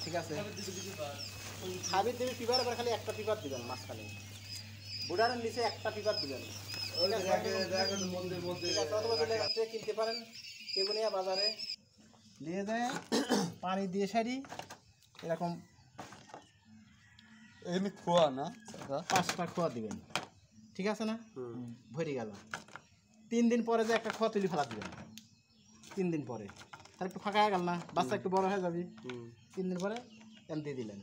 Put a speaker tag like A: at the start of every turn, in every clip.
A: ঠিক আছে খাবি তুমি পিপার এবার খালি একটা পিপার দিবেন মাঝখানে বুড়ার নিচে একটা পিপার দিবেন কিনতে পারেন কেবনিয়া বাজারে নিয়ে যায় পানি দিয়ে সারি এরকম
B: এমনি খোয়া না
A: 5টা খোয়া দিবেন ঠিক আছে না ভরে গেল 3 দিন পরে যে একটা খোয়া তুলি ফেলা দিবেন 3 দিন পরে তার একটু ফাঁকা হয়ে গেল না বাচ্চা একটু বড় হয়ে যাবে 3 দিন পরে এম দিয়ে দিলেন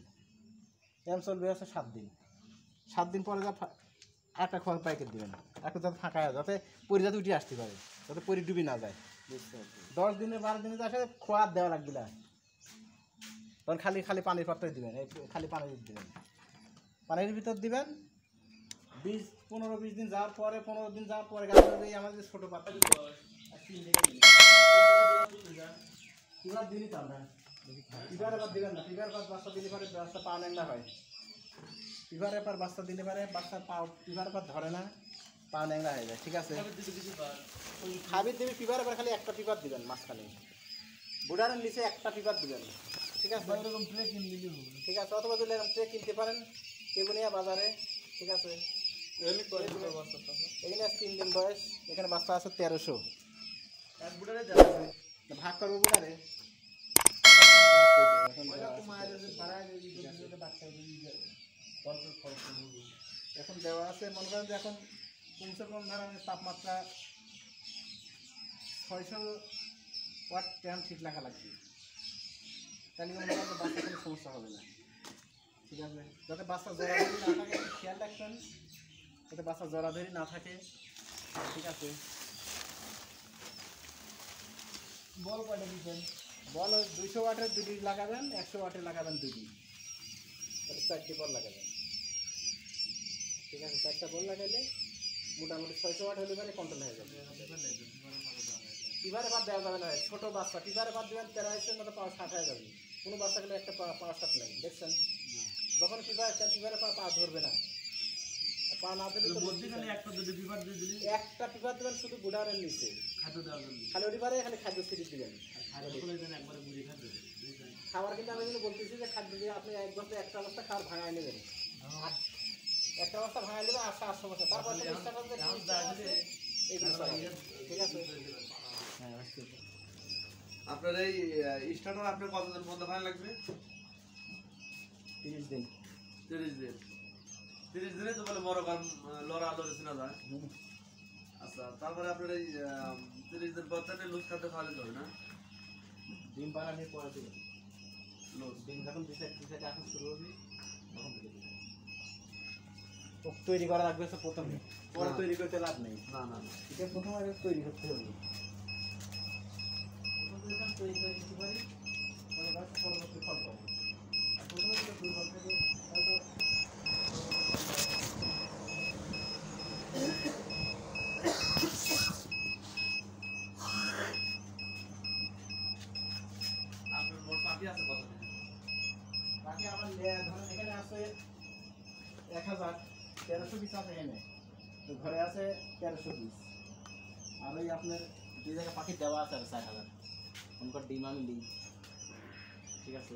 A: এম চলবে হচ্ছে 7 দিন 7 দিন পরে যা একটা খোয়া প্যাকেট দিবেন একটু যাতে ফাঁকা হয় যাতে পরি যাতে উঠে আসতে পারে যাতে পরি ডুবি না যায় 10 দিনে 12 দিনে আসে খোয়া দেওয়া লাগবে না তখন খালি খালি পানির পাত্রই দিবেন খালি পানি দিবেন পানির ভিতর দিবেন 15-20 দিন যাওয়ার পরে 15 দিন যাওয়ার পরে আমাদের ছোট পাত্র এবার দিনই তো আমরা এবার আবার দিবেন না এবার বাচ্চা দিলে পারে বাচ্চা পা ন্যাংলা হয় এবার এবার বাচ্চা দিলে পারে বাচ্চা পা এবার এবার ধরে না পা ন্যাংলা হয়ে যায় ঠিক আছে খাবি দিবি পিবার এবার খালি একটা পিপার দিবেন মাঝখানে বুড়ার নিচে একটা পিপার দিবেন ঠিক আছে এরকম ট্রে কিনে দিলে ঠিক আছে অথবা যদি এরকম ট্রে কিনতে পারেন কেবনিয়া বাজারে ঠিক আছে এখানে 3 দিন বয়স এখানে বাচ্চা আছে 1300 এক বুড়ারে ভাগ করবো বুড়ারে এখন দেওয়া আছে মনে করেন যে এখন কমসে কম ধরেন তাপমাত্রা 600 ওয়াট ট্যান ঠিক লাগা লাগবে তাহলে মনে করেন বাচ্চা কোনো সমস্যা হবে না ঠিক আছে যাতে বাচ্চা জড়াধরি না থাকে খেয়াল রাখবেন যাতে বাচ্চা জড়াধরি না থাকে ঠিক আছে বল কয়টা দিবেন বল 200 ওয়াটের 2টি লাগাবেন 100 ওয়াটের লাগাবেন 2টি 4টি বল লাগাবেন ঠিক আছে 4টা বল লাগাইলে মোটামুটি 600 ওয়াট হলে মানে কন্ট্রোল হয়ে যাবে পিভারে বাদ দেওয়া যাবে না ছোট বাচ্চা পিভারে বাদ দেবেন 13 মতো পাওয়া 60 হয়ে যাবে কোনো বাচ্চা গেলে একটা পাওয়া 60 নেই দেখছেন যখন পিভারে পা ধরবে না পা না দিলে তো একটা দুটো পিভার দিয়ে দিলে একটা পিভার দেবেন শুধু গুড়ারের নিচে খাদ্য দেওয়ার জন্য খালি ওইবারে খালি খাদ্য সিরিজ দিবেন একবারে মুড়ি খাদ্য খাবার কিন্তু আমি কিন্তু বলতেছি যে খাদ্য দিয়ে আপনি এক বছর একটা অবস্থা খাবার ভাঙায় নেবেন একটা অবস্থা ভাঙায় নেবেন 800 বছর তারপর ঠিক আছে
B: আপনার এই স্টার্টার আপনার কতদিন বন্ধ করা লাগবে
A: 30 দিন
B: 30 দিন 30 দিনে তো বলে বড় কারণ লড়া লড়ে শোনা যায় আচ্ছা তারপরে আপনার এই 30 দিন পর থেকে লুজ খাদ্য খাওয়ালে হবে না
A: ডিম বানানোর পরে দিবেন ডিম যখন দিতে এখন শুরু হবে তখন থেকে দিবেন তৈরি করা লাগবে তো প্রথমে পরে তৈরি করতে লাভ নেই
B: না না
A: এটা প্রথমে আগে তৈরি করতে হবে প্রথমে তৈরি করে দিতে পারি তাহলে গাছ পরবর্তী ফল পাবো আর প্রথমে যদি দুর্বল থেকে হয়তো
B: আপনার মোট পাখি আছে কত
A: বাকি আমার ধরেন এখানে আছে 1300 পিস আছে এখানে তো ঘরে আছে 1300 পিস আর ওই আপনার 2 জায়গায় পাখি দেওয়া আছে 4000 উনকার ডিম আমি নিই ঠিক আছে